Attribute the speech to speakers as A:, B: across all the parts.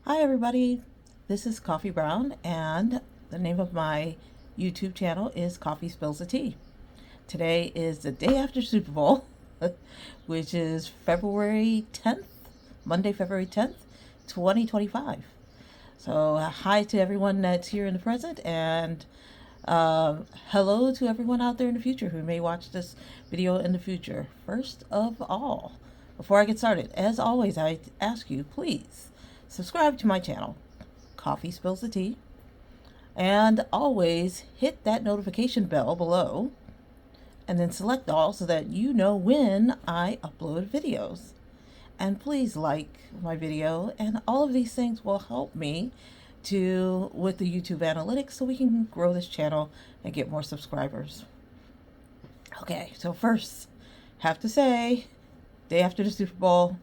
A: Hi everybody, this is Coffee Brown and the name of my YouTube channel is Koffee Spills the Tea. Today is the day after Super Bowl, which is February 10th, Monday, February 10th, 2025. So hi to everyone that's here in the present and hello to everyone out there in the future who may watch this video in the future. First of all, before I get started, as always, I ask you, please subscribe to my channel, Coffee Spills the Tea, and always hit that notification bell below and then select all so that you know when I upload videos. And please like my video, and all of these things will help me with the YouTube analytics so we can grow this channel and get more subscribers. Okay, so first, have to say, day after the Super Bowl,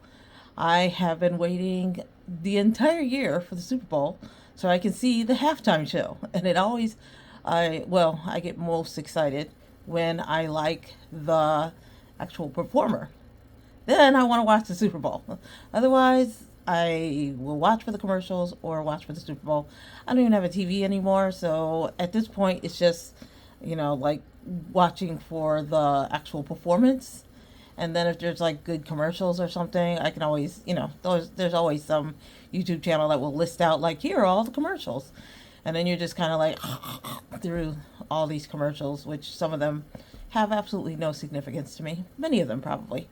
A: I have been waiting the entire year for the Super Bowl so I can see the halftime show. And I get most excited when I like the actual performer. Then I want to watch the Super Bowl. Otherwise, I will watch for the commercials or watch for the Super Bowl. I don't even have a TV anymore, so at this point, it's just, like watching for the actual performance. And then if there's like good commercials or something, I can always, there's always some YouTube channel that will list out like, here are all the commercials. And then you're just kind of like through all these commercials, which some of them have absolutely no significance to me. Many of them probably.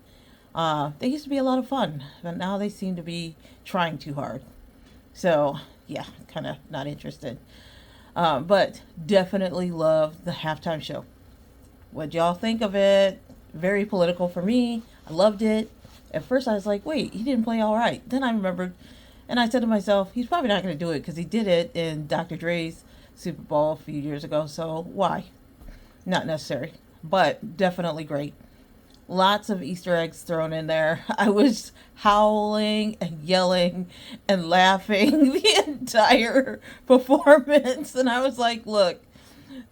A: They used to be a lot of fun, but now they seem to be trying too hard. So yeah, kind of not interested. But definitely love the halftime show. What'd y'all think of it? Very political for me. I loved it. At first I was like, wait, he didn't play all right. Then I remembered, and I said to myself, he's probably not going to do it because he did it in Dr. Dre's Super Bowl a few years ago. So why? Not necessary, but definitely great. Lots of Easter eggs thrown in there. I was howling and yelling and laughing the entire performance. And I was like, look,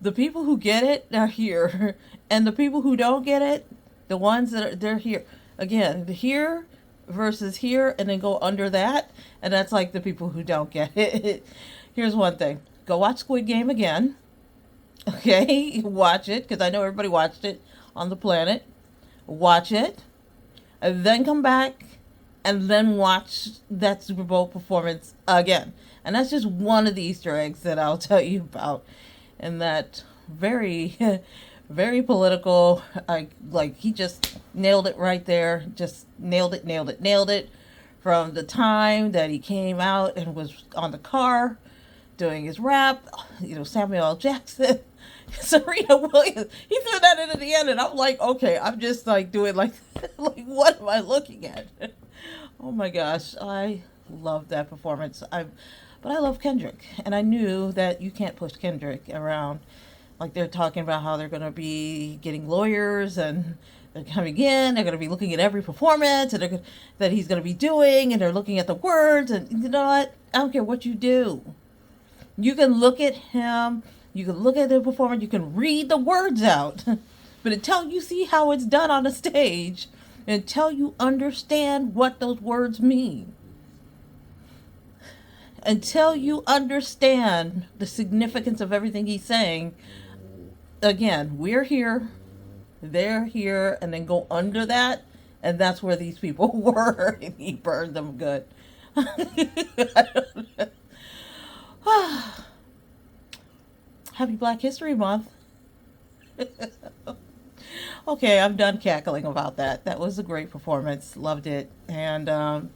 A: the people who get it are here. And the people who don't get it, the ones they're here. Again, the here versus here, and then go under that. And that's like the people who don't get it. Here's one thing. Go watch Squid Game again. Okay? Watch it, because I know everybody watched it on the planet. Watch it, and then come back, and then watch that Super Bowl performance again. And that's just one of the Easter eggs that I'll tell you about. And that very, very political, like he just nailed it right there. Just nailed it. From the time that he came out and was on the car doing his rap, Samuel L. Jackson, Serena Williams. He threw that in at the end, and I'm like, okay, I'm just like doing like, like what am I looking at? Oh my gosh, I love that performance. But I love Kendrick, and I knew that you can't push Kendrick around. Like they're talking about how they're going to be getting lawyers, and they're coming in. They're going to be looking at every performance that he's going to be doing, and they're looking at the words. And you know what? I don't care what you do. You can look at him. You can look at the performance. You can read the words out, but until you see how it's done on the stage, until you understand what those words mean, until you understand the significance of everything he's saying, again, we're here, they're here, and then go under that, and that's where these people were, and he burned them good. Happy Black History Month. Okay, I'm done cackling about that. That was a great performance. Loved it. And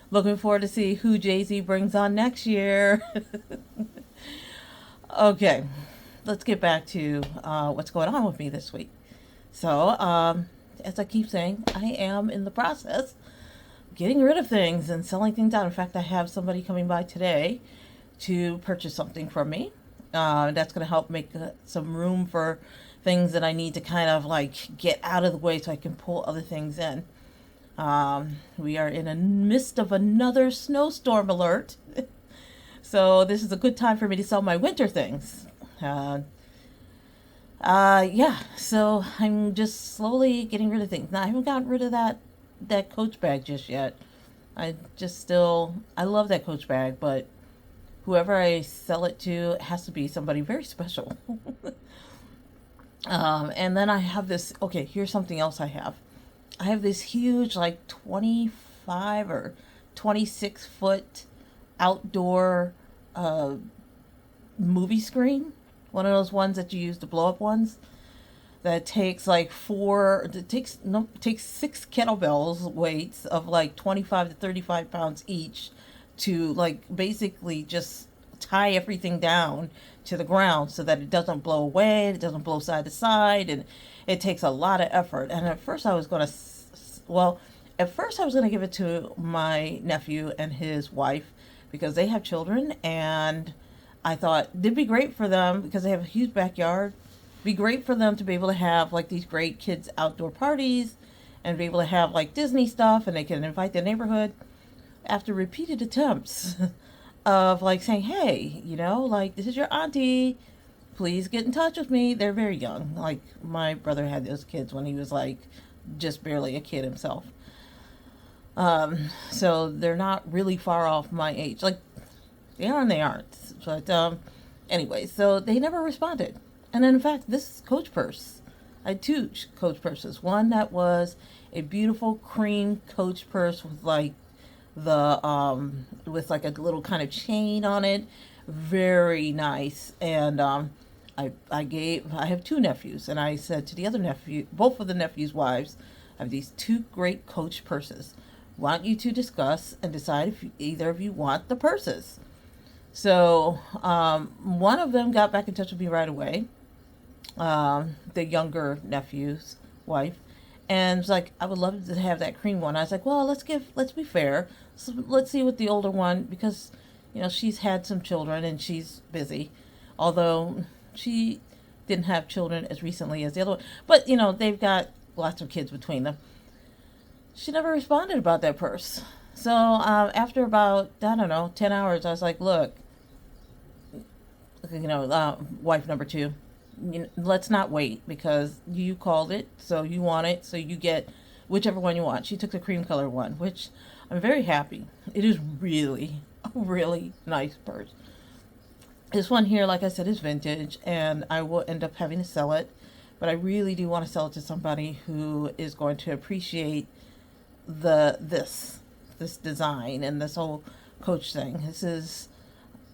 A: looking forward to see who Jay-Z brings on next year. Okay, let's get back to what's going on with me this week. So, as I keep saying, I am in the process of getting rid of things and selling things out. In fact, I have somebody coming by today to purchase something from me. That's going to help make some room for things that I need to kind of like get out of the way so I can pull other things in. We are in the midst of another snowstorm alert. So this is a good time for me to sell my winter things. Yeah, so I'm just slowly getting rid of things. Now, I haven't gotten rid of that Coach bag just yet. I love that Coach bag, but whoever I sell it to has to be somebody very special. And then I have this, okay, here's something else I have. I have this huge, like 25 or 26-foot outdoor uh, movie screen. One of those ones that you use, the blow up ones, that takes like takes 6 kettlebells weights of like 25 to 35 pounds each to like basically just tie everything down to the ground so that it doesn't blow away, it doesn't blow side to side, and it takes a lot of effort. And at first I was going to, well, at first I was going to give it to my nephew and his wife because they have children, and I thought it'd be great for them because they have a huge backyard. Be great for them to be able to have like these great kids outdoor parties and be able to have like Disney stuff, and they can invite the neighborhood. After repeated attempts of like saying, hey, like this is your auntie, please get in touch with me. They're very young. Like my brother had those kids when he was like just barely a kid himself. So they're not really far off my age. Like they are and they aren't. But anyway, so they never responded. And in fact, this Coach purse, I had 2 Coach purses. One that was a beautiful cream Coach purse with like with like a little kind of chain on it, very nice. And I have 2 nephews, and I said to the other nephew, both of the nephews' wives, I have these 2 great Coach purses. Want you to discuss and decide if either of you want the purses. So one of them got back in touch with me right away, the younger nephew's wife, and was like, I would love to have that cream one. I was like, well, let's be fair. So let's see what the older one, because, she's had some children and she's busy, although she didn't have children as recently as the other one. But, they've got lots of kids between them. She never responded about that purse. So after about, I don't know, 10 hours, I was like, look, wife number 2, let's not wait because you called it, so you want it, so you get whichever one you want. She took the cream color one, which I'm very happy. It is really a really nice purse. This one here, like I said, is vintage, and I will end up having to sell it, but I really do want to sell it to somebody who is going to appreciate this design and this whole Coach thing. This is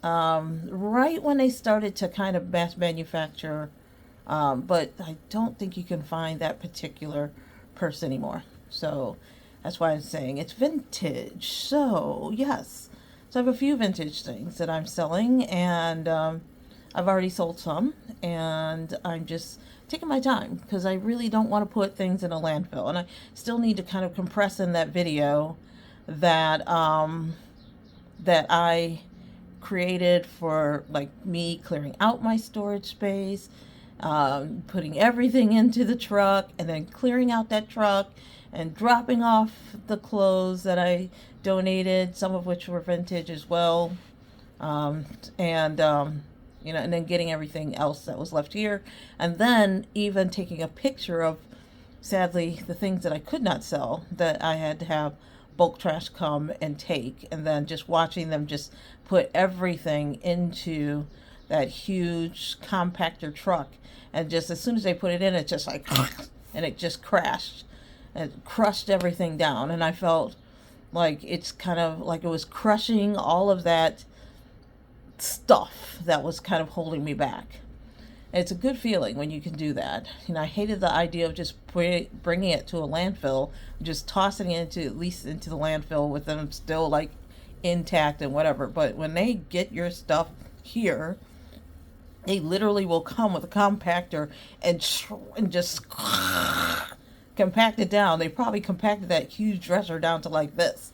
A: right when they started to kind of mass manufacture, but I don't think you can find that particular purse anymore. So that's why I'm saying it's vintage. So yes, so I have a few vintage things that I'm selling, and I've already sold some, and I'm just taking my time because I really don't want to put things in a landfill, and I still need to kind of compress in that video that that I created for like me clearing out my storage space, putting everything into the truck, and then clearing out that truck and dropping off the clothes that I donated, some of which were vintage as well, and then getting everything else that was left here, and then even taking a picture of, sadly, the things that I could not sell that I had to have bulk trash come and take, and then just watching them just put everything into that huge compactor truck, and just as soon as they put it in, it just like and it just crashed and crushed everything down, and I felt like it's kind of like it was crushing all of that stuff that was kind of holding me back. And it's a good feeling when you can do that. I hated the idea of just bringing it to a landfill, just tossing it at least into the landfill with them still like intact and whatever. But when they get your stuff here, they literally will come with a compactor and just compact it down. They probably compacted that huge dresser down to like this.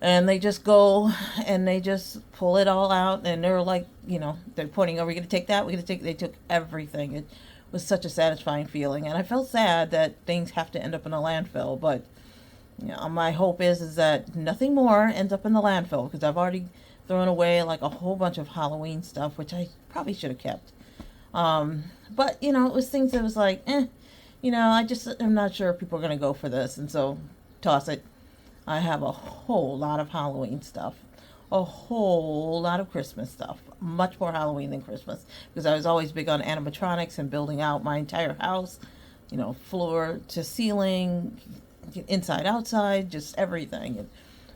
A: And they just go and they just pull it all out, and they're like, they're pointing, are we going to take that? They took everything. It was such a satisfying feeling. And I felt sad that things have to end up in a landfill, but my hope is that nothing more ends up in the landfill, because I've already thrown away like a whole bunch of Halloween stuff, which I probably should have kept. But, it was things that was like, I'm not sure if people are going to go for this. And so toss it. I have a whole lot of Halloween stuff, a whole lot of Christmas stuff, much more Halloween than Christmas, because I was always big on animatronics and building out my entire house, floor to ceiling, inside, outside, just everything. And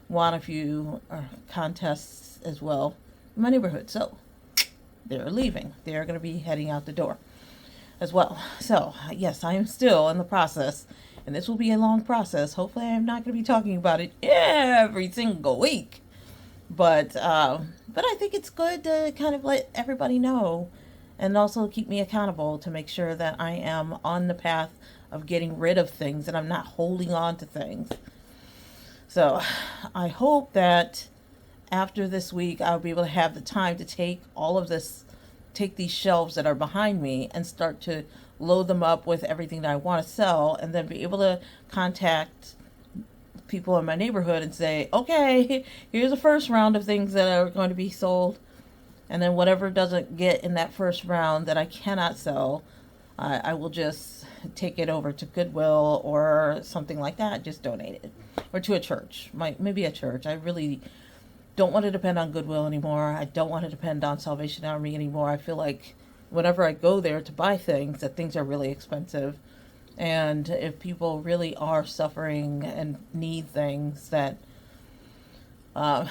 A: won a few contests as well in my neighborhood. So they're leaving. They're going to be heading out the door as well. So, yes, I am still in the process, and this will be a long process. Hopefully, I'm not going to be talking about it every single week. But I think it's good to kind of let everybody know, and also keep me accountable to make sure that I am on the path of getting rid of things and I'm not holding on to things. So I hope that after this week, I'll be able to have the time to take these shelves that are behind me and start to load them up with everything that I want to sell, and then be able to contact people in my neighborhood and say, okay, here's the first round of things that are going to be sold. And then whatever doesn't get in that first round that I cannot sell, I will just take it over to Goodwill or something like that, just donate it. Or to a church, maybe a church. I really don't want to depend on Goodwill anymore. I don't want to depend on Salvation Army anymore. I feel like whenever I go there to buy things, that things are really expensive. And if people really are suffering and need things that's going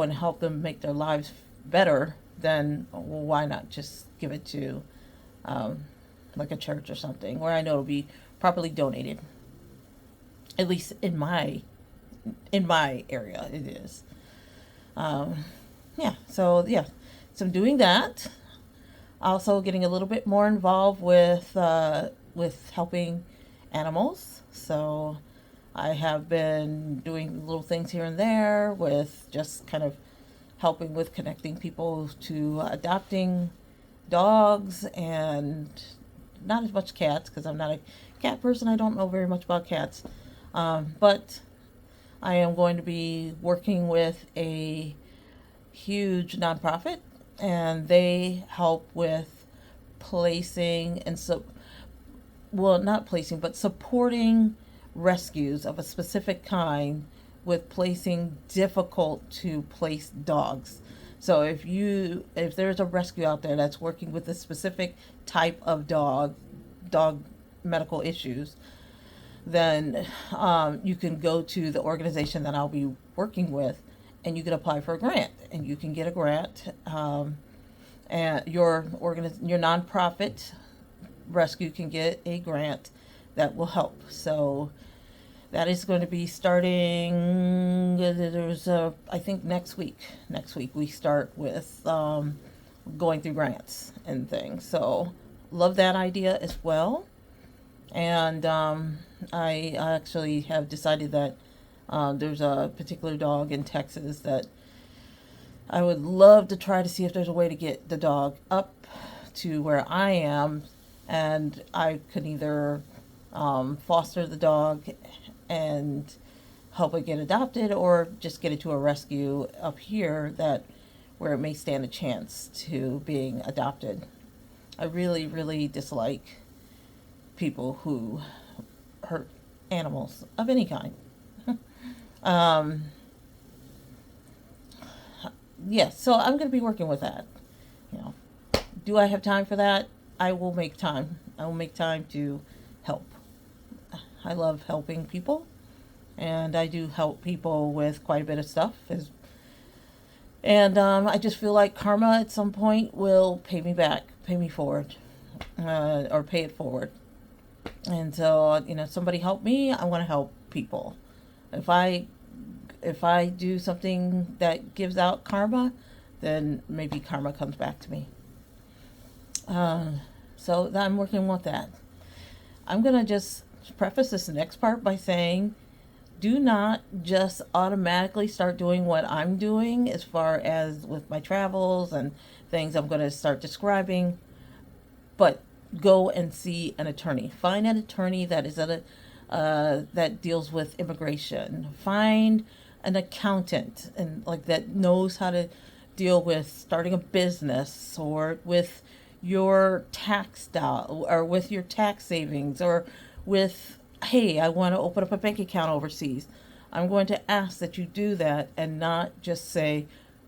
A: to help them make their lives better, then why not just give it to like a church or something where I know it'll be properly donated. At least in my area, it is. So I'm doing that. Also, getting a little bit more involved with helping animals. So, I have been doing little things here and there with just kind of helping with connecting people to adopting dogs, and not as much cats because I'm not a cat person. I don't know very much about cats. But I am going to be working with a huge nonprofit, and they help with placing and not placing, but supporting rescues of a specific kind with placing difficult to place dogs. So if there's a rescue out there that's working with a specific type of dog medical issues, then you can go to the organization that I'll be working with, and you can apply for a grant, and you can get a grant. And your nonprofit rescue can get a grant that will help. So that is going to be starting. I think next week. Next week we start with going through grants and things. So love that idea as well. And I actually have decided that there's a particular dog in Texas that I would love to try to see if there's a way to get the dog up to where I am, and I could either foster the dog and help it get adopted, or just get it to a rescue up here where it may stand a chance to being adopted. I really, really dislike people who hurt animals of any kind. So I'm going to be working with that. Do I have time for that? I will make time. I will make time to help. I love helping people, and I do help people with quite a bit of stuff. And I just feel like karma at some point will pay me back, pay me forward, or pay it forward. And so, somebody help me, I want to help people. If I do something that gives out karma, then maybe karma comes back to me. So I'm working with that. I'm going to just preface this next part by saying, do not just automatically start doing what I'm doing as far as with my travels and things I'm going to start describing, but go and see an attorney. Find an attorney that is that deals with immigration. Find an accountant and that knows how to deal with starting a business, or with your tax or with your tax savings, or with hey, I want to open up a bank account overseas. I'm going to ask that you do that and not just say,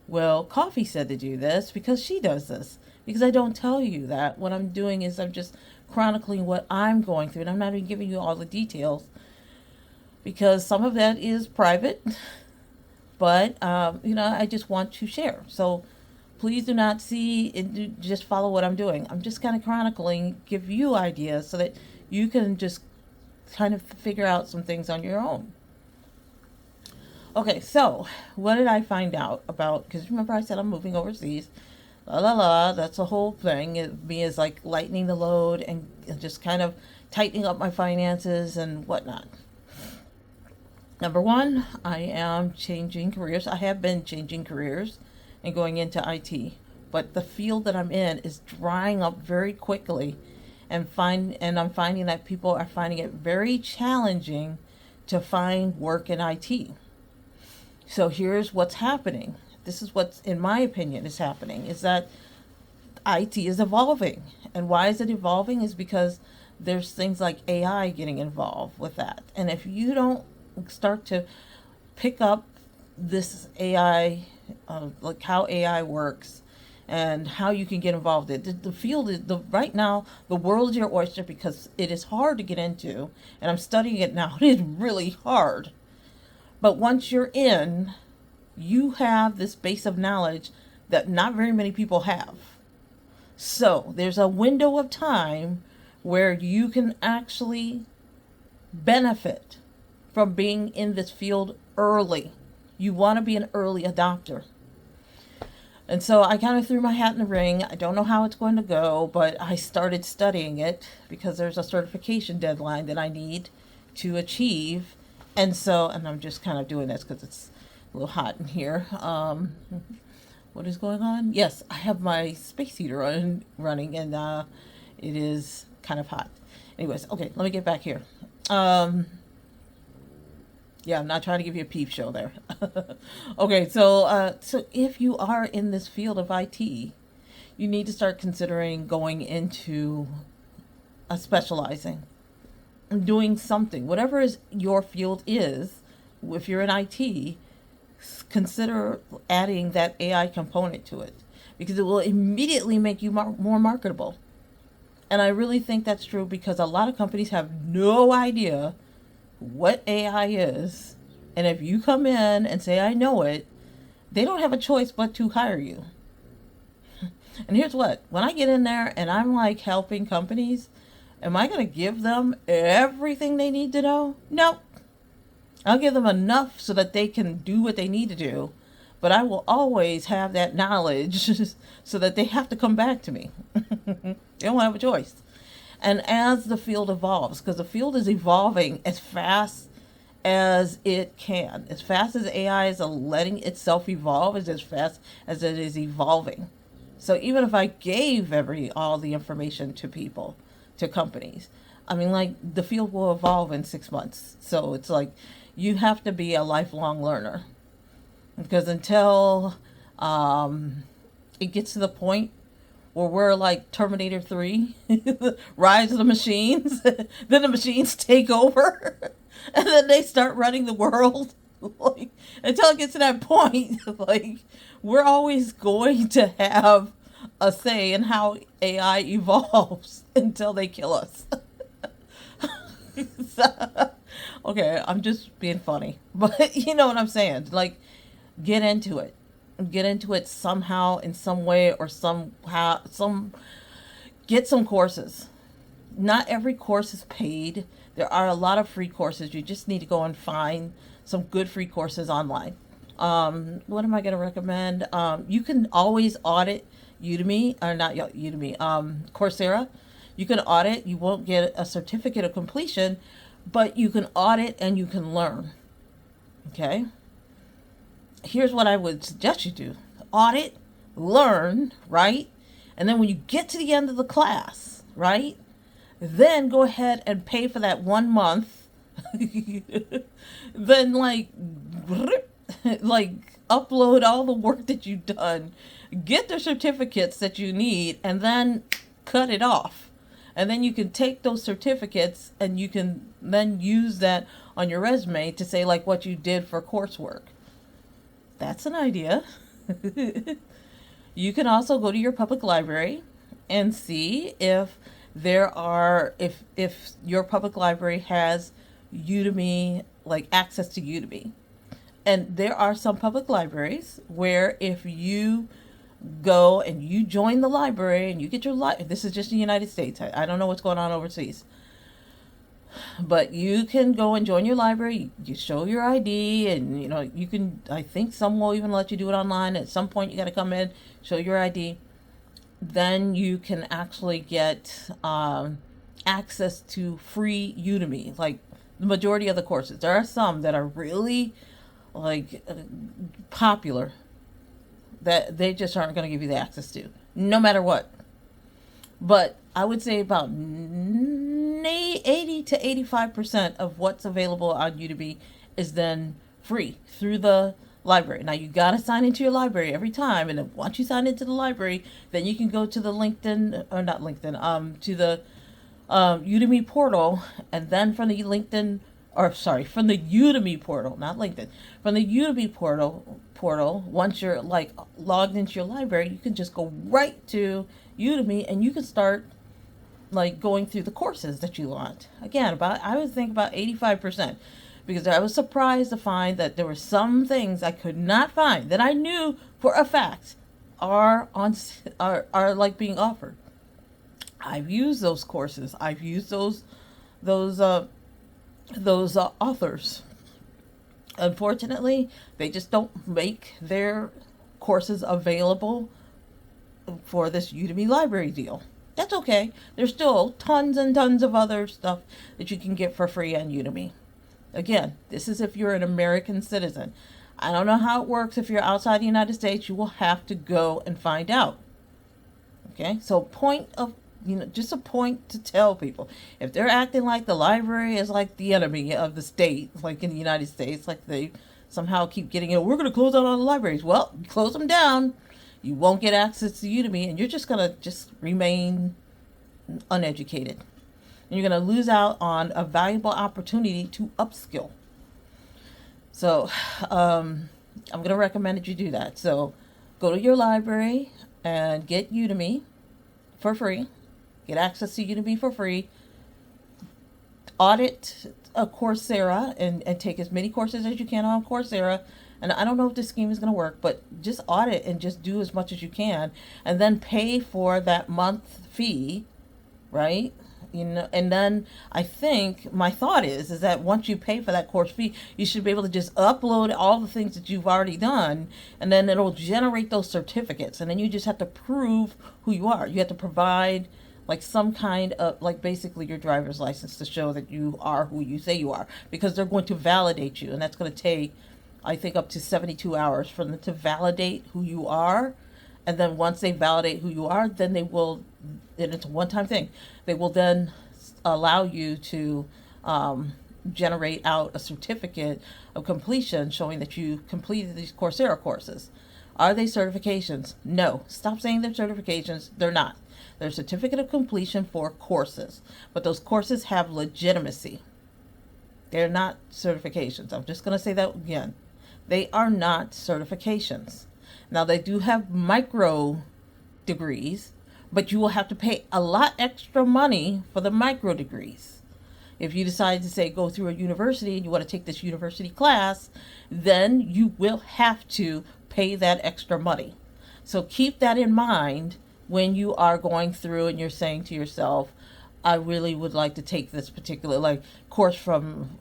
A: well, Coffee said to do this because she does this. Because I don't tell you that. What I'm doing is I'm just chronicling what I'm going through, and I'm not even giving you all the details because some of that is private, but I just want to share. So please do not see and just follow what I'm doing. I'm just kind of chronicling, give you ideas so that you can just kind of figure out some things on your own. Okay, so what did I find out about? Because remember I said I'm moving overseas. That's the whole thing. Me is like lightening the load and just kind of tightening up my finances and whatnot. Number one, I am changing careers. I have been changing careers and going into IT, but the field that I'm in is drying up very quickly, and I'm finding that people are finding it very challenging to find work in IT. So here's what's happening. This is what's, in my opinion, is happening, is that IT is evolving. And why is it evolving? Is because there's things like AI getting involved with that. And if you don't start to pick up this AI, like how AI works and how you can get involved in it. The field is, right now, the world is your oyster because it is hard to get into. And I'm studying it now. It is really hard. But once you're in, you have this base of knowledge that not very many people have. So there's a window of time where you can actually benefit from being in this field early. You want to be an early adopter. And so I kind of threw my hat in the ring. I don't know how it's going to go, but I started studying it because there's a certification deadline that I need to achieve. And I'm just kind of doing this because it's a little hot in here. What is going on? Yes, I have my space heater running, and it is kind of hot. Anyways, okay, let me get back here. Yeah, I'm not trying to give you a peep show there. Okay, so if you are in this field of IT, you need to start considering going into a specializing, doing something, whatever is your field is. If you're in IT, consider adding that AI component to it because it will immediately make you more marketable. And I really think that's true because a lot of companies have no idea what AI is. And if you come in and say, I know it, they don't have a choice but to hire you. And here's what, when I get in there and I'm like helping companies, am I going to give them everything they need to know? No. I'll give them enough so that they can do what they need to do. But I will always have that knowledge so that they have to come back to me. They don't have a choice. And as the field evolves, because the field is evolving as fast as it can, as fast as AI is letting itself evolve, is as fast as it is evolving. So even if I gave all the information to people, to companies, I mean, like, the field will evolve in 6 months. So it's like you have to be a lifelong learner because until it gets to the point where we're like Terminator 3, Rise of the Machines, then the machines take over, and then they start running the world. Like, until it gets to that point, like, we're always going to have a say in how AI evolves until they kill us. Okay, I'm just being funny, but you know what I'm saying? Like, get into it. Get into it somehow, in some way, or get some courses. Not every course is paid. There are a lot of free courses. You just need to go and find some good free courses online. What am I going to recommend? You can always audit Udemy, or not Udemy, Coursera. You can audit. You won't get a certificate of completion, but you can audit and you can learn. Okay? Here's what I would suggest you do. Audit, learn, right? And then when you get to the end of the class, right? Then go ahead and pay for that 1 month. Then like upload all the work that you've done. Get the certificates that you need and then cut it off. And then you can take those certificates and you can then use that on your resume to say like what you did for coursework. That's an idea. You can also go to your public library and see if if your public library has Udemy, like access to Udemy. And there are some public libraries where if you go and you join the library and you get your this is just in the United States. I don't know what's going on overseas. But you can go and join your library. You show your ID, and you can. I think some will even let you do it online. At some point, you got to come in, show your ID. Then you can actually get access to free Udemy, like the majority of the courses. There are some that are really popular that they just aren't going to give you the access to, no matter what. But I would say about 80 to 85% of what's available on Udemy is then free through the library. Now you got to sign into your library every time, and then once you sign into the library, then you can go to the LinkedIn, or not LinkedIn, to the Udemy portal, and then from the Udemy portal, not LinkedIn, from the Udemy portal, once you're logged into your library, you can just go right to Udemy and you can start going through the courses that you want. Again, I would think about 85%, because I was surprised to find that there were some things I could not find that I knew for a fact are being offered. I've used those courses. I've used those authors. Unfortunately, they just don't make their courses available for this Udemy library deal. That's okay. There's still tons and tons of other stuff that you can get for free on Udemy. Again, this is if you're an American citizen. I don't know how it works if you're outside the United States. You will have to go and find out. Okay, so just a point to tell people. If they're acting like the library is like the enemy of the state, like in the United States, like they somehow keep getting, we're going to close down all the libraries. Well, close them down. You won't get access to Udemy, and you're just going to remain uneducated. And you're going to lose out on a valuable opportunity to upskill. So I'm going to recommend that you do that. So go to your library and get Udemy for free. Get access to Udemy for free. Audit a Coursera and take as many courses as you can on Coursera. And I don't know if this scheme is going to work, but just audit and just do as much as you can, and then pay for that month fee, right? And then I think my thought is that once you pay for that course fee, you should be able to just upload all the things that you've already done, and then it'll generate those certificates, and then you just have to prove who you are. You have to provide some kind of basically your driver's license to show that you are who you say you are, because they're going to validate you, and that's going to take, I think, up to 72 hours for them to validate who you are. And then once they validate who you are, then they will, and it's a one-time thing, they will then allow you to generate out a certificate of completion showing that you completed these Coursera courses. Are they certifications? No. Stop saying they're certifications. They're not. They're a certificate of completion for courses. But those courses have legitimacy. They're not certifications. I'm just going to say that again. They are not certifications. Now, they do have micro degrees, but you will have to pay a lot extra money for the micro degrees. If you decide to say go through a university and you want to take this university class, then you will have to pay that extra money. So keep that in mind when you are going through and you're saying to yourself, I really would like to take this particular course from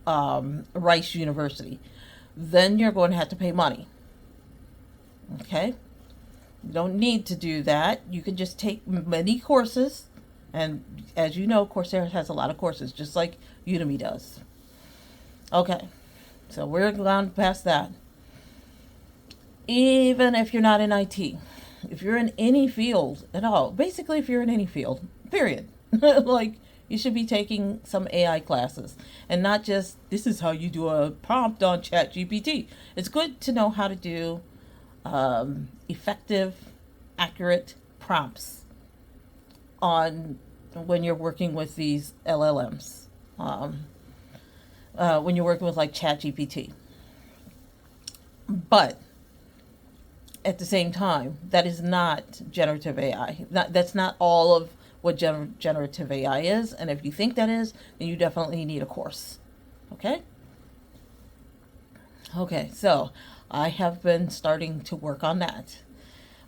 A: Rice University. Then you're going to have to pay money. Okay? You don't need to do that. You can just take many courses. And as you know, Coursera has a lot of courses, just like Udemy does. Okay. So we're going past that. Even if you're not in IT, if you're in any field at all, basically if you're in any field, period. You should be taking some AI classes, and not just, this is how you do a prompt on ChatGPT. It's good to know how to do effective, accurate prompts on when you're working with these LLMs, when you're working with like ChatGPT. But at the same time, that is not generative AI. That's not all of what generative AI is. And if you think that is, then you definitely need a course. Okay? Okay, so I have been starting to work on that.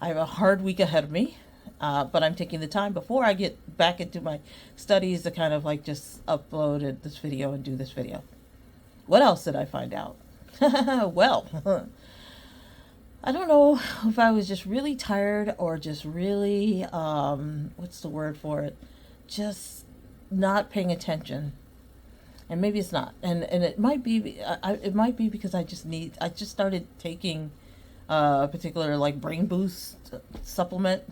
A: I have a hard week ahead of me, but I'm taking the time before I get back into my studies to kind of like just upload this video and do this video. What else did I find out? Well, I don't know if I was just really tired or just really, what's the word for it? Just not paying attention. And maybe it's not. And it might be, it might be because I just started taking a particular like brain boost supplement.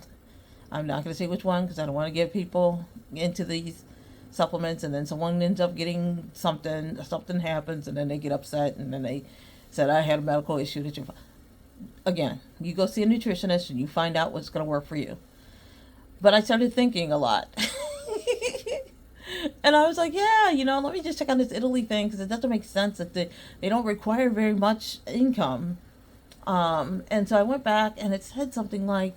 A: I'm not going to say which one because I don't want to get people into these supplements and then someone ends up getting something happens and then they get upset and then they said I had a medical issue that again, you go see a nutritionist and you find out what's going to work for you. But I started thinking a lot. And I was like, yeah, let me just check on this Italy thing because it doesn't make sense that they don't require very much income. And so I went back and it said something like,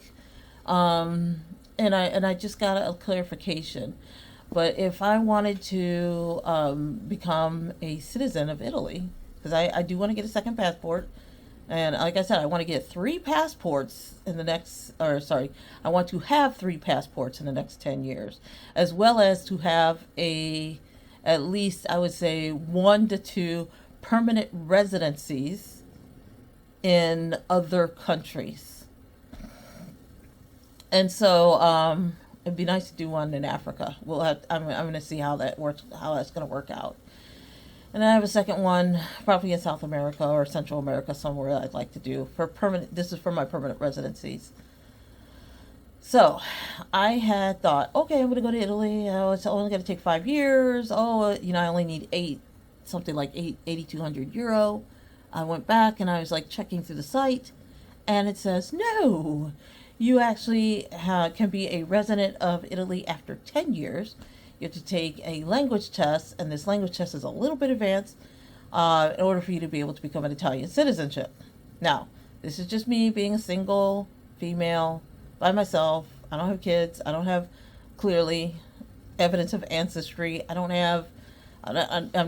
A: and I just got a clarification. But if I wanted to become a citizen of Italy, because I do want to get a second passport, and like I said, I want to get 3 passports in the next, I want to have 3 passports in the next 10 years, as well as to have at least, I would say, 1 to 2 permanent residencies in other countries. And so it'd be nice to do one in Africa. I'm going to see how that works, how that's going to work out. And I have a second one, probably in South America or Central America, somewhere I'd like to do for permanent. This is for my permanent residencies. So I had thought, okay, I'm going to go to Italy. Oh, it's only going to take 5 years. Oh, I only need something like 8,200 euro. I went back and I was like checking through the site, and it says, no, you actually can be a resident of Italy after 10 years. You have to take a language test, and this language test is a little bit advanced in order for you to be able to become an Italian citizenship. Now, this is just me being a single female by myself. I don't have kids. I don't have, clearly, evidence of ancestry. I'm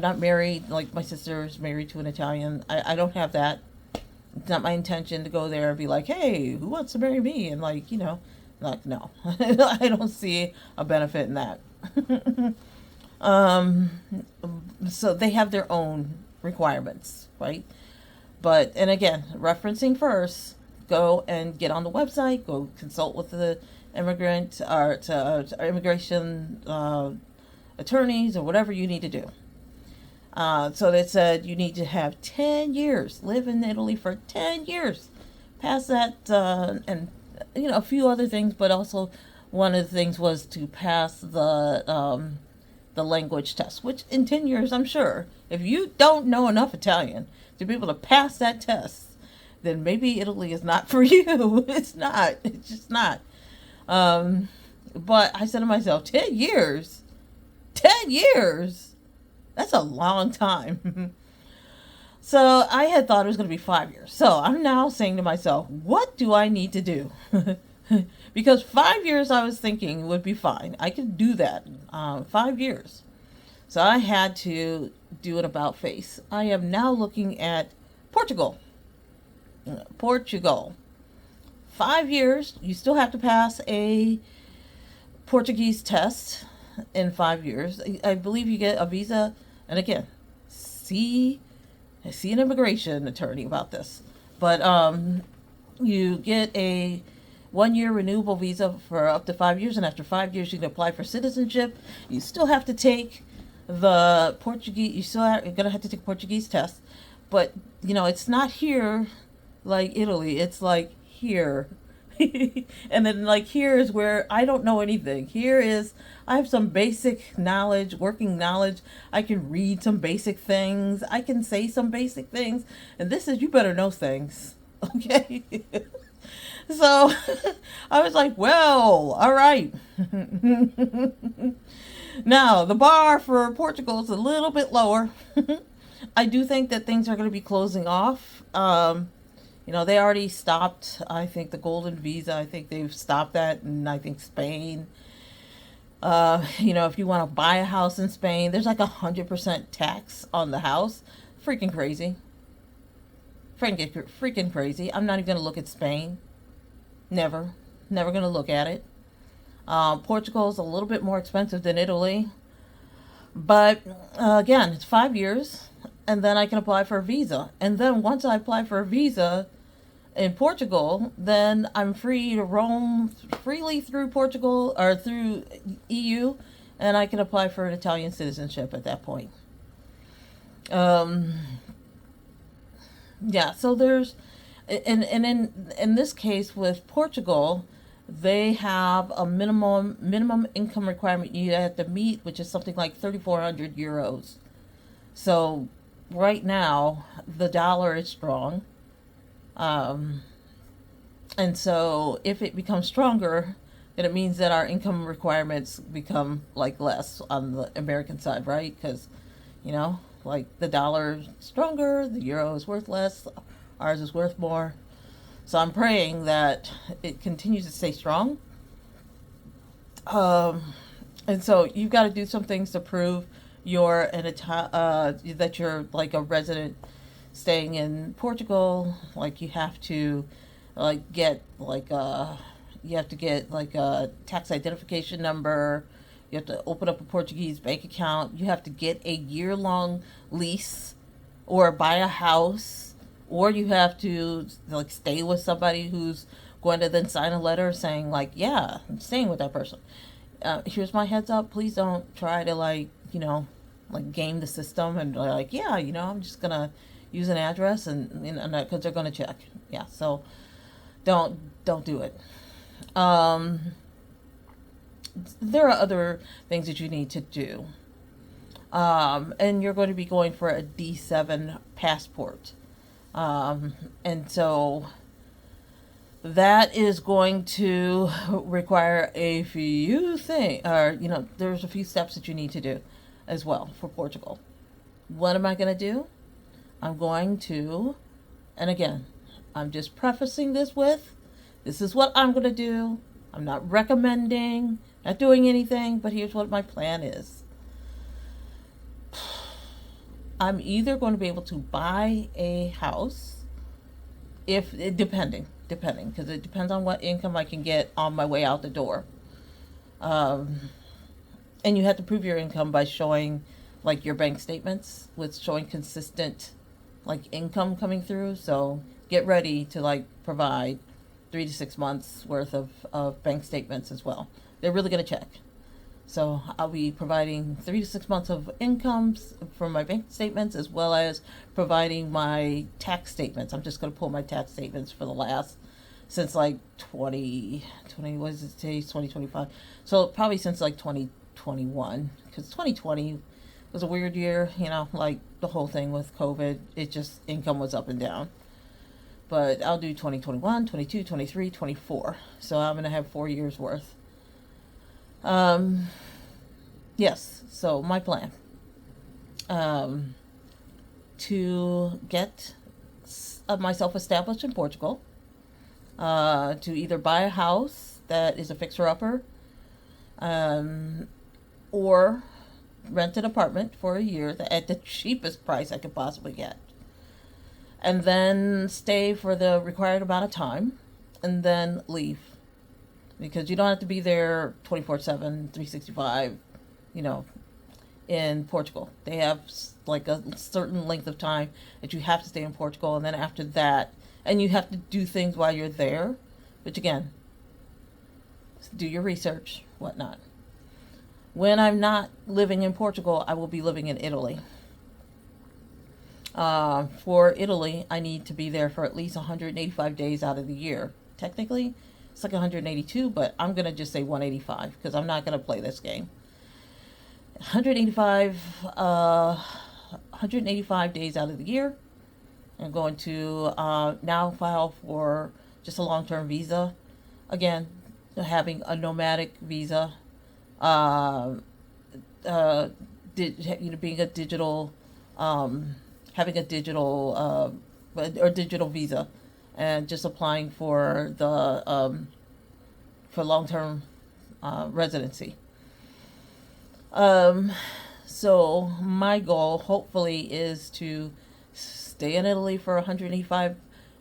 A: not married, like my sister is married to an Italian. I don't have that. It's not my intention to go there and be like, hey, who wants to marry me? And no. I don't see a benefit in that. So they have their own requirements, right? And again, referencing first, go and get on the website, go consult with the immigrant or immigration attorneys or whatever you need to do. So they said you need to have 10 years, live in Italy for 10 years. Past that, and a few other things, but also one of the things was to pass the language test, which in 10 years, I'm sure, if you don't know enough Italian to be able to pass that test, then maybe Italy is not for you. It's not. It's just not. But I said to myself, 10 years? 10 years? That's a long time. So I had thought it was going to be 5 years. So I'm now saying to myself, what do I need to do? Because 5 years I was thinking would be fine. I could do that. 5 years. So I had to do an about face. I am now looking at Portugal. 5 years. You still have to pass a Portuguese test in 5 years. I believe you get a visa. And again, see an immigration attorney about this. But you get a 1-year renewable visa for up to 5 years, and after 5 years you can apply for citizenship. You still have to take the Portuguese. You're gonna have to take a Portuguese test, but it's not here like Italy. It's like here. And then like here is where I don't know anything. Here is, I have some basic knowledge, working knowledge. I can read some basic things. I can say some basic things. And this is, you better know things. Okay. So I was like, well, all right. Now, the bar for Portugal is a little bit lower. I do think that things are going to be closing off. They already stopped, I think, the golden visa. I think they've stopped that. And I think Spain, if you want to buy a house in Spain, there's like 100% tax on the house. Freaking crazy. Freaking crazy. I'm not even going to look at Spain. Never. Never going to look at it. Portugal is a little bit more expensive than Italy. But again, it's 5 years. And then I can apply for a visa. And then once I apply for a visa in Portugal, then I'm free to roam freely through Portugal or through EU. And I can apply for an Italian citizenship at that point. Yeah, so there's, and in this case with Portugal, they have a minimum income requirement you have to meet, which is something like 3,400 euros. So right now the dollar is strong, and so if it becomes stronger, then it means that our income requirements become like less on the American side, right? Because like the dollar is stronger, the euro is worth less, ours is worth more. So I'm praying that it continues to stay strong. And so you've got to do some things to prove that you're like a resident staying in Portugal. Like you have to get a tax identification number. You have to open up a Portuguese bank account. You have to get a year-long lease or buy a house, or you have to stay with somebody who's going to then sign a letter saying yeah, I'm staying with that person. Here's my heads up. Please don't try to game the system and yeah, I'm just going to use an address and because they're going to check. Yeah. So don't do it. There are other things that you need to do. And you're going to be going for a D7 passport. And so that is going to require a few things, there's a few steps that you need to do as well for Portugal. What am I going to do? I'm going to, and again, I'm just prefacing this is what I'm going to do. I'm not recommending, not doing anything, but here's what my plan is. I'm either going to be able to buy a house, depending, because it depends on what income I can get on my way out the door. And you have to prove your income by showing your bank statements with showing consistent income coming through. So get ready to provide 3 to 6 months worth of bank statements as well. They're really going to check. So I'll be providing 3 to 6 months of incomes from my bank statements, as well as providing my tax statements. I'm just going to pull my tax statements for the last, since 2020, what is it today? 2025. So probably since 2021, because 2020 was a weird year, the whole thing with COVID, it just, income was up and down. But I'll do 2021, 22, 23, 24. So I'm going to have 4 years worth. Yes, so my plan, to get myself established in Portugal, to either buy a house that is a fixer-upper, or rent an apartment for a year at the cheapest price I could possibly get, and then stay for the required amount of time, and then leave. Because you don't have to be there 24/7, 365, in Portugal. They have a certain length of time that you have to stay in Portugal, and then after that, and you have to do things while you're there, which again, do your research, whatnot. When I'm not living in Portugal, I will be living in Italy. For Italy, I need to be there for at least 185 days out of the year. Technically, it's 182, but I'm going to just say 185 because I'm not going to play this game. 185 days out of the year. I'm going to now file for just a long-term visa. Again, having a nomadic visa, uh, being a digital, having a digital or digital visa, and just applying for the for long-term residency. So my goal, hopefully, is to stay in Italy for 185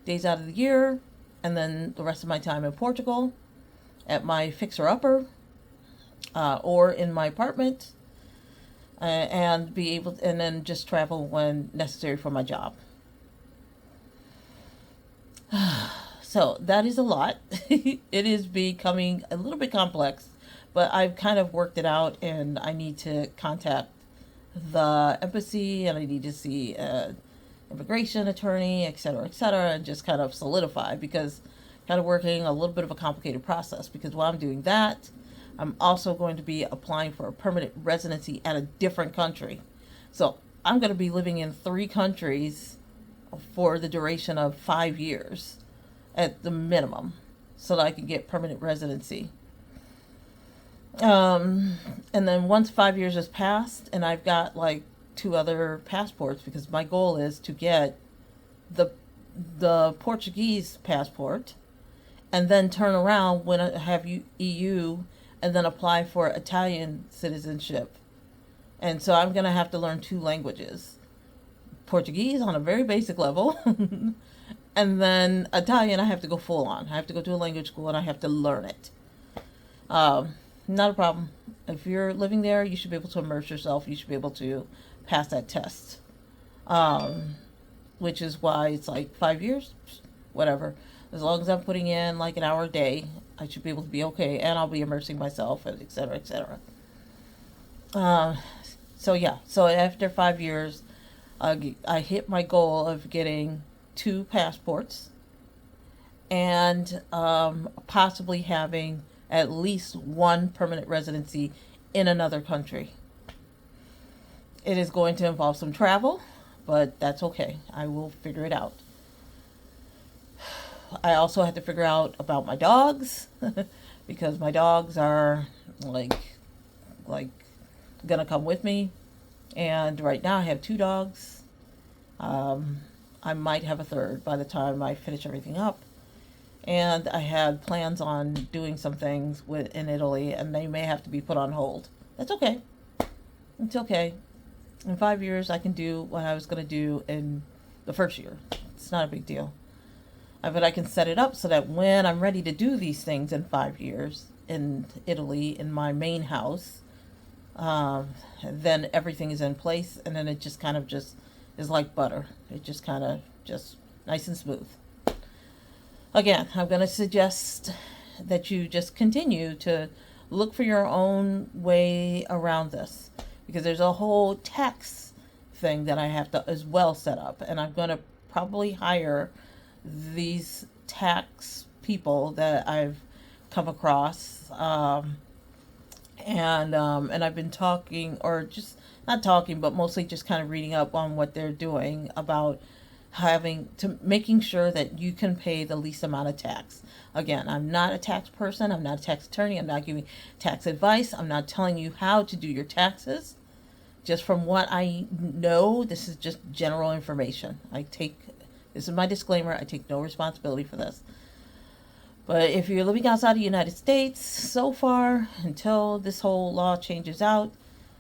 A: days out of the year, and then the rest of my time in Portugal at my fixer-upper, or in my apartment, and be able and then just travel when necessary for my job. So that is a lot. It is becoming a little bit complex, but I've kind of worked it out, and I need to contact the embassy, and I need to see an immigration attorney, et cetera, and just kind of solidify, because kind of working a little bit of a complicated process, because while I'm doing that, I'm also going to be applying for a permanent residency at a different country. So I'm going to be living in 3 countries for the duration of 5 years at the minimum, so that I can get permanent residency. And then once 5 years has passed, and I've got like 2 other passports, because my goal is to get the Portuguese passport, and then turn around when I have EU, and then apply for Italian citizenship. And so I'm going to have to learn 2 languages. Portuguese on a very basic level, and then Italian I have to go full on. I have to go to a language school, and I have to learn it. Not a problem. If you're living there, you should be able to immerse yourself. You should be able to pass that test. Which is why it's like 5 years, whatever. As long as I'm putting in like an hour a day, I should be able to be okay, and I'll be immersing myself, and et cetera, et cetera. So yeah, so after 5 years, I hit my goal of getting 2 passports, and possibly having at least 1 permanent residency in another country. It is going to involve some travel, but that's okay. I will figure it out. I also have to figure out about my dogs, because my dogs are like gonna come with me. And right now I have 2 dogs. I might have a third by the time I finish everything up. And I had plans on doing some things in Italy, and they may have to be put on hold. That's okay. It's okay. In 5 years, I can do what I was going to do in the first year. It's not a big deal. But I can set it up so that when I'm ready to do these things in 5 years in Italy, in my main house, then everything is in place, and then it just kind of just is like butter. It just kind of just nice and smooth. Again, I'm going to suggest that you just continue to look for your own way around this, because there's a whole tax thing that I have to as well set up, and I'm going to probably hire these tax people that I've come across, and I've been talking, or just not talking, but mostly just kind of reading up on what they're doing about making sure that you can pay the least amount of tax. Again, I'm not a tax person. I'm not a tax attorney. I'm not giving tax advice. I'm not telling you how to do your taxes. Just from what I know, this is just general information. This is my disclaimer. I take no responsibility for this. But if you're living outside the United States, so far, until this whole law changes out,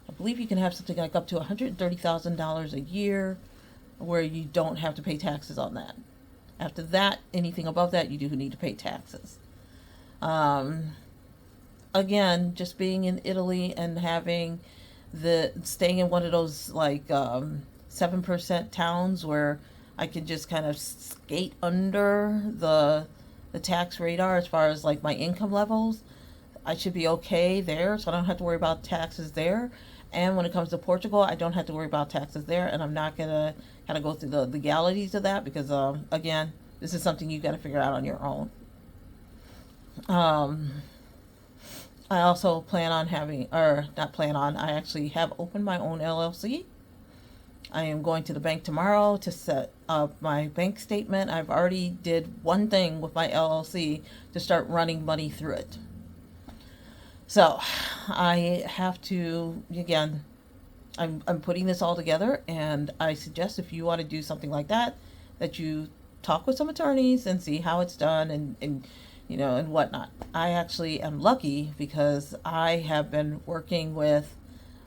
A: I believe you can have something like up to $130,000 a year where you don't have to pay taxes on that. After that, anything above that, you do need to pay taxes. Again, just being in Italy and staying in one of those like 7% towns where I can just kind of skate under the tax radar as far as like my income levels, I should be okay there, so I don't have to worry about taxes there. And when it comes to Portugal, I don't have to worry about taxes there, and I'm not gonna kind of go through the legalities of that, because again, this is something you got to figure out on your own. I also plan on I actually have opened my own LLC, I am going to the bank tomorrow to set up my bank statement. I've already did one thing with my LLC to start running money through it. So I have to, again, I'm putting this all together, and I suggest if you want to do something like that, that you talk with some attorneys and see how it's done and and whatnot. I actually am lucky because I have been working with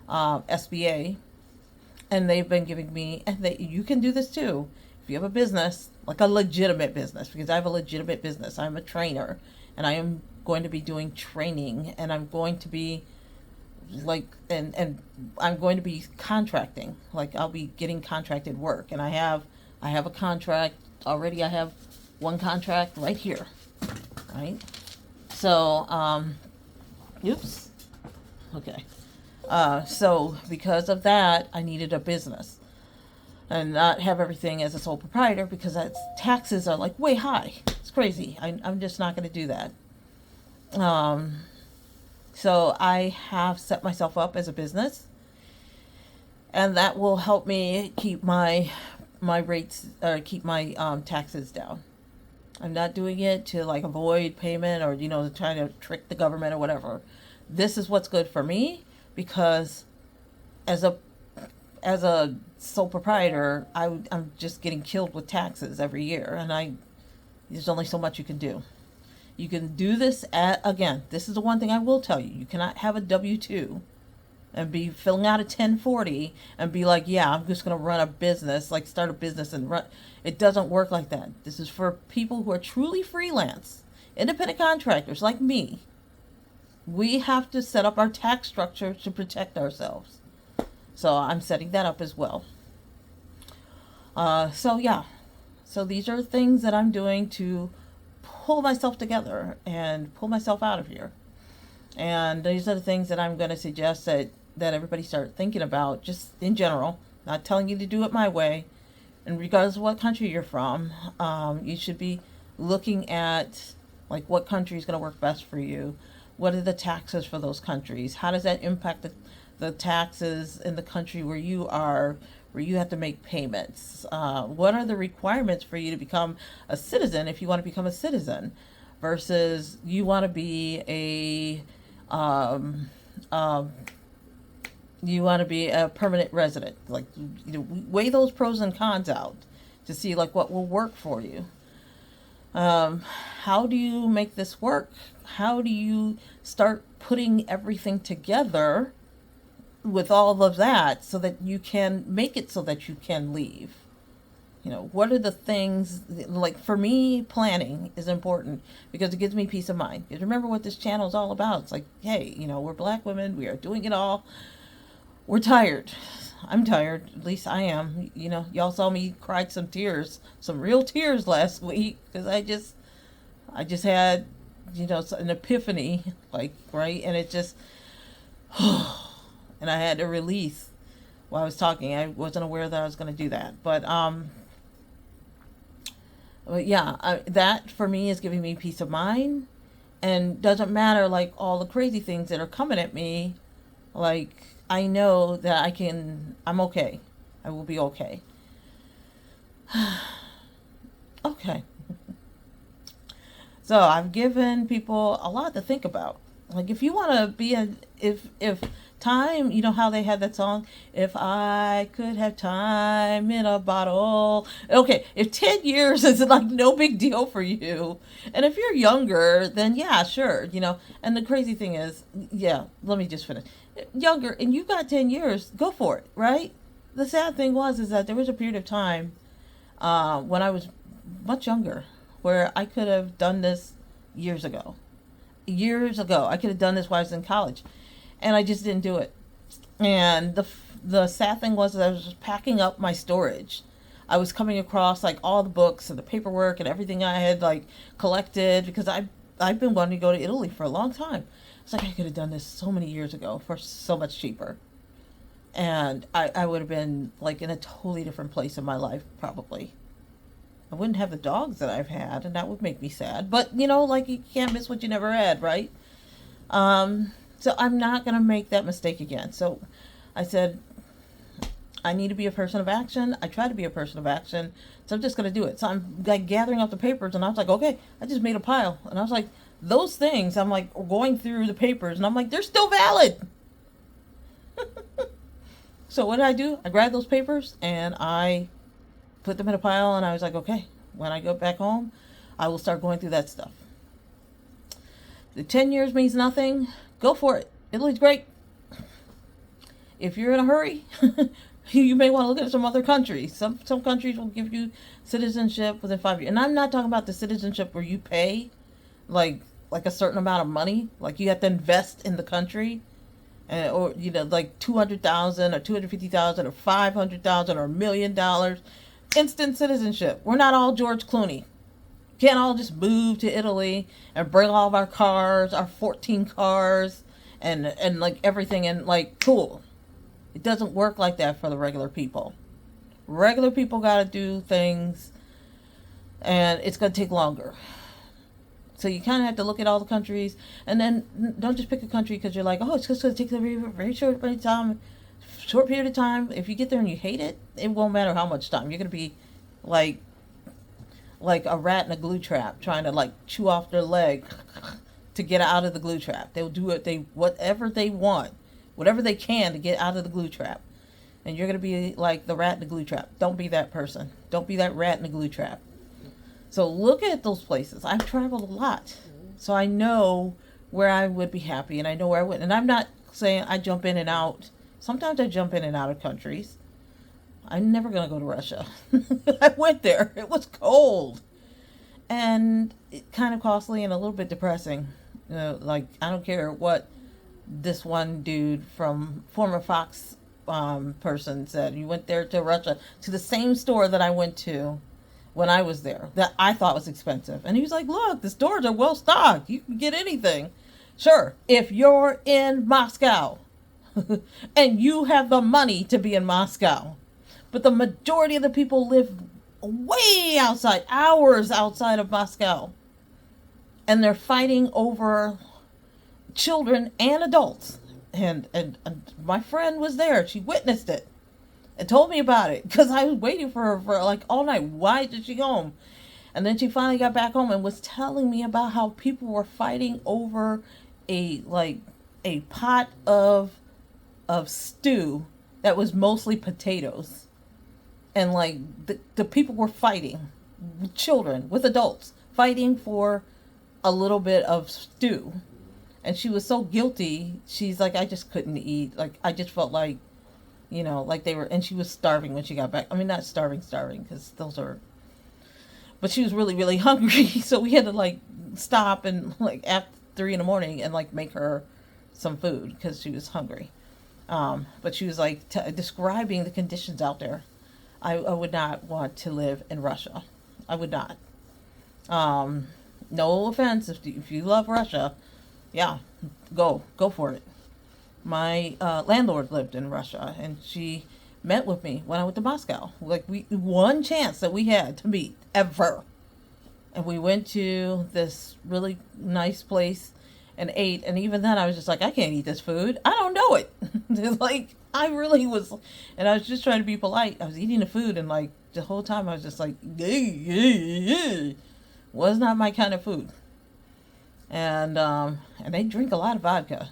A: SBA, and they've been giving me, and you can do this too if you have a business, like a legitimate business, because I have a legitimate business. I'm a trainer, and I am going to be doing training, and I'm going to be and I'm going to be contracting. Like, I'll be getting contracted work, and I have a contract already. I have one contract right here, right? So oops, okay. So because of that, I needed a business and not have everything as a sole proprietor, because that's, taxes are like way high. It's crazy. I'm just not going to do that. So I have set myself up as a business, and that will help me keep my rates, or keep my taxes down. I'm not doing it to like avoid payment or to try to trick the government or whatever. This is what's good for me, because as a sole proprietor, I'm just getting killed with taxes every year, and there's only so much you can do. You can do this again, this is the one thing I will tell you. You cannot have a W-2 and be filling out a 1040 and be like, yeah, I'm just going to run a business, like start a business and run. It doesn't work like that. This is for people who are truly freelance, independent contractors like me. We have to set up our tax structure to protect ourselves. So I'm setting that up as well. So these are things that I'm doing to pull myself together and pull myself out of here. And these are the things that I'm going to suggest that everybody start thinking about, just in general. Not telling you to do it my way. And regardless of what country you're from, you should be looking at like what country is going to work best for you. What are the taxes for those countries? How does that impact the taxes in the country where you are, where you have to make payments? What are the requirements for you to become a citizen, if you want to become a citizen, versus you want to be a permanent resident? Like, weigh those pros and cons out to see like what will work for you. How do you make this work? How do you start putting everything together with all of that so that you can make it so that you can leave? What are the things, like for me, planning is important because it gives me peace of mind. Because remember what this channel is all about. It's like, hey, we're Black women. We are doing it all. We're tired. I'm tired. At least I am. Y'all saw me cry some real tears last week because I just had, an epiphany, like, right? And it just, and I had to release while I was talking. I wasn't aware that I was going to do that. But yeah, that for me is giving me peace of mind, and doesn't matter like all the crazy things that are coming at me. Like, I know that I'm okay. I will be okay. Okay. So I've given people a lot to think about. Like, if you want to be if time, how they had that song, if I could have time in a bottle. Okay, if 10 years is like no big deal for you, and if you're younger, then yeah, sure, and the crazy thing is, yeah, let me just finish. Younger, and you got 10 years, go for it, right? The sad thing is that there was a period of time when I was much younger where I could have done this years ago. I could have done this while I was in college, and I just didn't do it. And the sad thing was that I was just packing up my storage. I was coming across like all the books and the paperwork and everything I had like collected, because I've been wanting to go to Italy for a long time. It's like I could have done this so many years ago for so much cheaper, and I would have been like in a totally different place in my life probably. I wouldn't have the dogs that I've had, and that would make me sad. But, like, you can't miss what you never had, right? So I'm not going to make that mistake again. So I said, I need to be a person of action. I try to be a person of action. So I'm just going to do it. So I'm like gathering up the papers, and I was like, okay, I just made a pile. And I was like, those things, I'm like going through the papers, and I'm like, they're still valid. So what did I do? I grabbed those papers and I put them in a pile, and I was like, okay, when I go back home, I will start going through that stuff. The 10 years means nothing. Go for it. Italy's great. If you're in a hurry, you may want to look at some other countries. Some countries will give you citizenship within 5 years. And I'm not talking about the citizenship where you pay like a certain amount of money. Like you have to invest in the country. Or, like 200,000 or 250,000 or 500,000 or $1 million. Instant citizenship. We're not all George Clooney. Can't all just move to Italy and bring all of our cars, our 14 cars, and like everything, and like, cool. It doesn't work like that for the regular people. Regular people got to do things, and it's going to take longer. So you kind of have to look at all the countries, and then don't just pick a country because you're like, oh, it's just going to take a very, very short period of time. If you get there and you hate it, it won't matter how much time. You're going to be like a rat in a glue trap trying to like chew off their leg to get out of the glue trap. They'll do whatever they want, whatever they can to get out of the glue trap. And you're going to be like the rat in the glue trap. Don't be that person. Don't be that rat in the glue trap. So look at those places. I've traveled a lot. So I know where I would be happy, and I know where I wouldn't. And I'm not saying I jump in and out. Sometimes I jump in and out of countries. I'm never going to go to Russia. I went there. It was cold. And it kind of costly and a little bit depressing. Like, I don't care what this one dude from former Fox person said. You went there to Russia, to the same store that I went to when I was there, that I thought was expensive. And he was like, look, the stores are well stocked. You can get anything. Sure, if you're in Moscow and you have the money to be in Moscow. But the majority of the people live way outside, hours outside of Moscow. And they're fighting over children and adults. And my friend was there. She witnessed it and told me about it because I was waiting for her for like all night. Why did she go home? And then she finally got back home and was telling me about how people were fighting over a pot of stew that was mostly potatoes. And like the people were fighting, children with adults, fighting for a little bit of stew. And she was so guilty. She's like, I just couldn't eat. Like, I just felt like, like they were, and she was starving when she got back. I mean, not starving, because those are, but she was really, really hungry. So we had to like stop and like at 3 a.m. and like make her some food because she was hungry. But she was like describing the conditions out there. I would not want to live in Russia. I would not. No offense if you love Russia. Yeah, go for it. My landlord lived in Russia, and she met with me when I went to Moscow. Like, one chance that we had to meet ever. And we went to this really nice place and ate. And even then I was just like, I can't eat this food. I don't know it. Like, I really was, and I was just trying to be polite. I was eating the food, and like the whole time I was just like, was not my kind of food. And they drink a lot of vodka.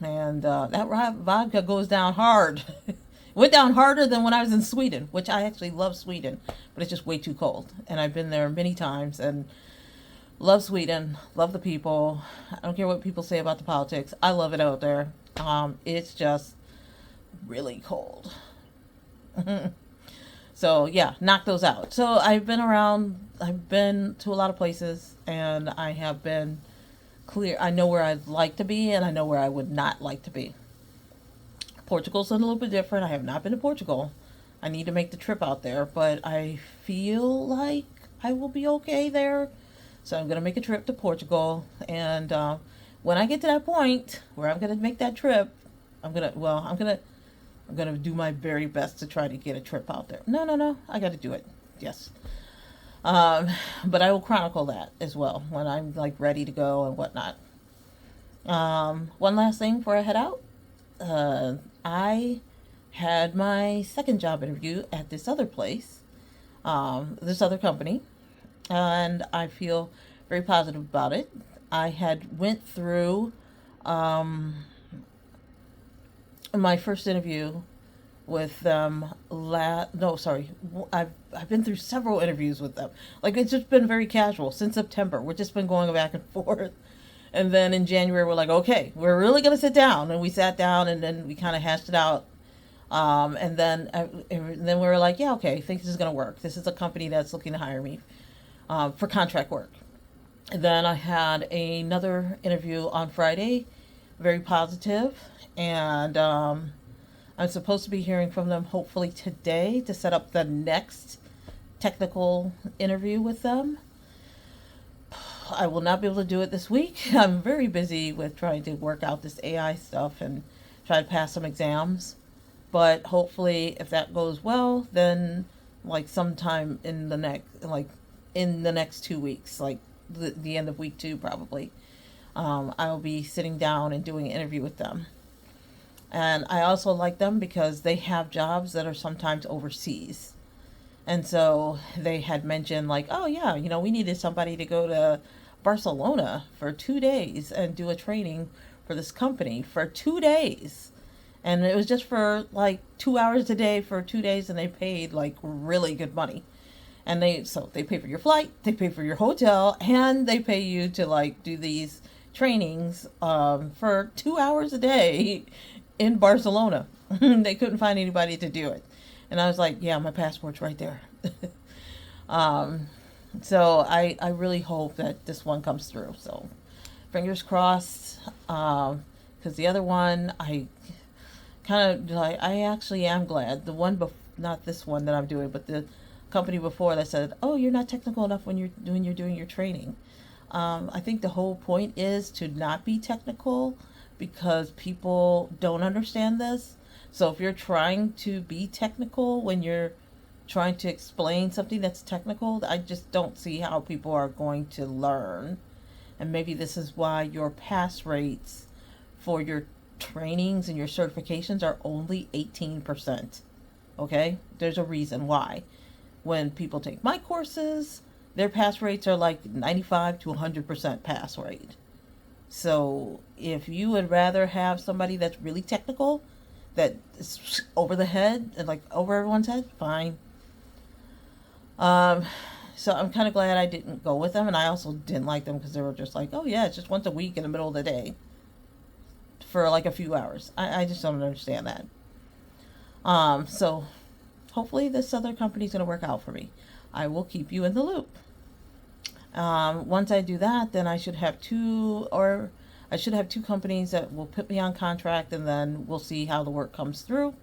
A: And that vodka goes down hard. It went down harder than when I was in Sweden, which I actually love Sweden, but it's just way too cold. And I've been there many times and love Sweden, love the people. I don't care what people say about the politics. I love it out there. It's just really cold. So yeah, knock those out. So I've been to a lot of places, and I have been clear. I know where I'd like to be, and I know where I would not like to be. Portugal's a little bit different. I have not been to Portugal. I need to make the trip out there, but I feel like I will be okay there. So I'm going to make a trip to Portugal, and when I get to that point where I'm going to make that trip, I'm going to do my very best to try to get a trip out there. No, I got to do it. Yes. But I will chronicle that as well when I'm like ready to go and whatnot. One last thing before I head out. I had my second job interview at this other place, this other company, and I feel very positive about it. I had went through my first interview with them no, sorry, I've been through several interviews with them. Like, it's just been very casual since September. We've just been going back and forth. And then in January, we're like, okay, we're really going to sit down. And we sat down, and then we kind of hashed it out. And then we were like, yeah, okay, I think this is going to work. This is a company that's looking to hire me for contract work. And then I had another interview on Friday, very positive, and I'm supposed to be hearing from them hopefully today to set up the next technical interview with them. I will not be able to do it this week. I'm very busy with trying to work out this AI stuff and try to pass some exams. But hopefully, if that goes well, then like sometime in the next 2 weeks, like the end of week 2 probably, I'll be sitting down and doing an interview with them. And I also like them because they have jobs that are sometimes overseas. And so they had mentioned, like, oh yeah, we needed somebody to go to Barcelona for 2 days and do a training for this company for 2 days. And it was just for like 2 hours a day for 2 days, and they paid like really good money. And they pay for your flight, they pay for your hotel, and they pay you to like do these trainings for 2 hours a day in Barcelona. They couldn't find anybody to do it. And I was like, yeah, my passport's right there. So I really hope that this one comes through. So fingers crossed. Because the other one, I actually am glad. The one, not this one that I'm doing, but the company before that said, oh, you're not technical enough when you're doing your training. I think the whole point is to not be technical because people don't understand this. So if you're trying to be technical when you're trying to explain something that's technical, I just don't see how people are going to learn. And maybe this is why your pass rates for your trainings and your certifications are only 18%. Okay? There's a reason why. When people take my courses, their pass rates are like 95 to 100% pass rate. So if you would rather have somebody that's really technical, that is over the head and like over everyone's head, fine. So I'm kind of glad I didn't go with them, and I also didn't like them because they were just like, oh yeah, it's just once a week in the middle of the day for like a few hours. I just don't understand that. So hopefully this other company's going to work out for me. I will keep you in the loop. Once I do that, then I should have two companies that will put me on contract, and then we'll see how the work comes through.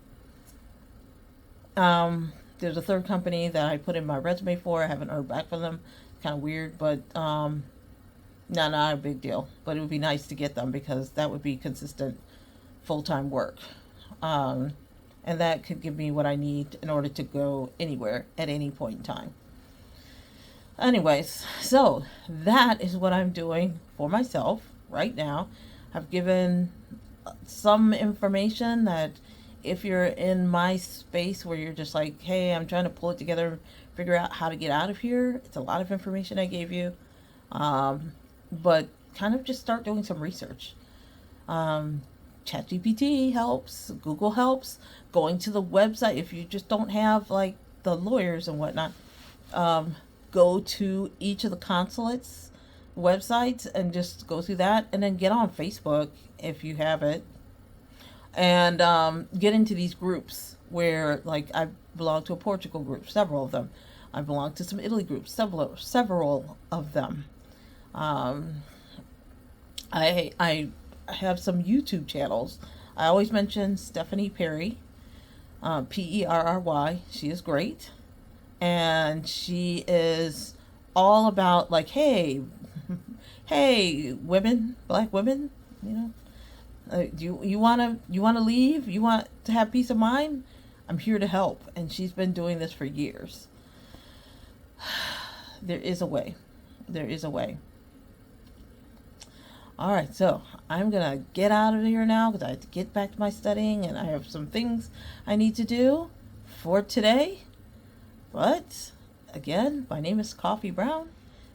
A: There's a third company that I put in my resume for. I haven't heard back from them. Kind of weird, but not a big deal. But it would be nice to get them because that would be consistent full-time work. And that could give me what I need in order to go anywhere at any point in time. Anyways, so that is what I'm doing for myself right now. I've given some information that if you're in my space where you're just like, hey, I'm trying to pull it together, figure out how to get out of here. It's a lot of information I gave you. But kind of just start doing some research. ChatGPT helps, Google helps, going to the website. If you just don't have like the lawyers and whatnot, go to each of the consulates websites and just go through that, and then get on Facebook if you have it, and get into these groups where, like, I belong to a Portugal group, several of them. I belong to some Italy groups, several of them. I have some YouTube channels. I always mention Stephanie Perry, Perry. She is great. And she is all about like, hey, women, black women, do you want to leave? You want to have peace of mind? I'm here to help. And she's been doing this for years. There is a way. All right, so I'm gonna get out of here now because I have to get back to my studying and I have some things I need to do for today. But again, my name is Coffee Brown.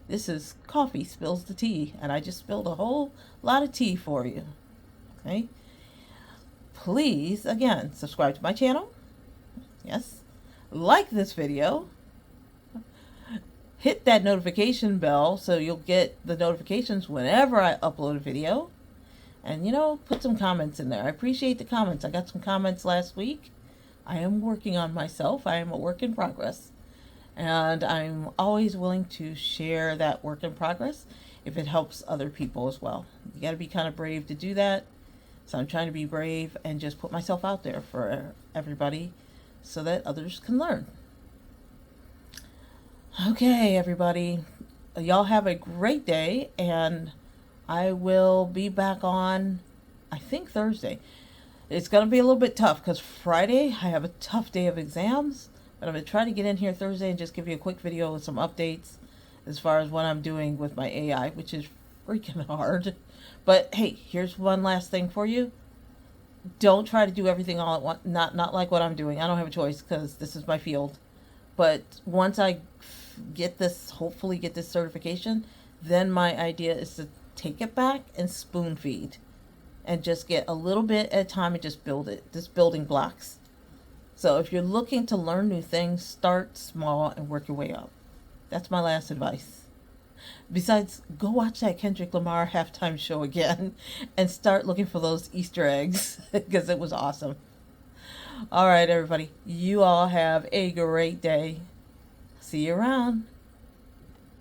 A: This is Coffee Spills the Tea, and I just spilled a whole lot of tea for you. Okay? Please, again, subscribe to my channel. Yes. Like this video. Hit that notification bell so you'll get the notifications whenever I upload a video. And, put some comments in there. I appreciate the comments. I got some comments last week. I am working on myself. I am a work in progress. And I'm always willing to share that work in progress if it helps other people as well. You got to be kind of brave to do that. So I'm trying to be brave and just put myself out there for everybody so that others can learn. Okay, everybody. Y'all have a great day, and I will be back on, I think, Thursday. It's going to be a little bit tough because Friday I have a tough day of exams. But I'm going to try to get in here Thursday and just give you a quick video with some updates as far as what I'm doing with my AI, which is freaking hard. But hey, here's one last thing for you. Don't try to do everything all at once. Not like what I'm doing. I don't have a choice because this is my field. But once I hopefully get this certification, then my idea is to take it back and spoon feed. And just get a little bit at a time and just build it. Just building blocks. So if you're looking to learn new things, start small and work your way up. That's my last advice. Besides, go watch that Kendrick Lamar halftime show again and start looking for those Easter eggs because it was awesome. All right, everybody. You all have a great day. See you around.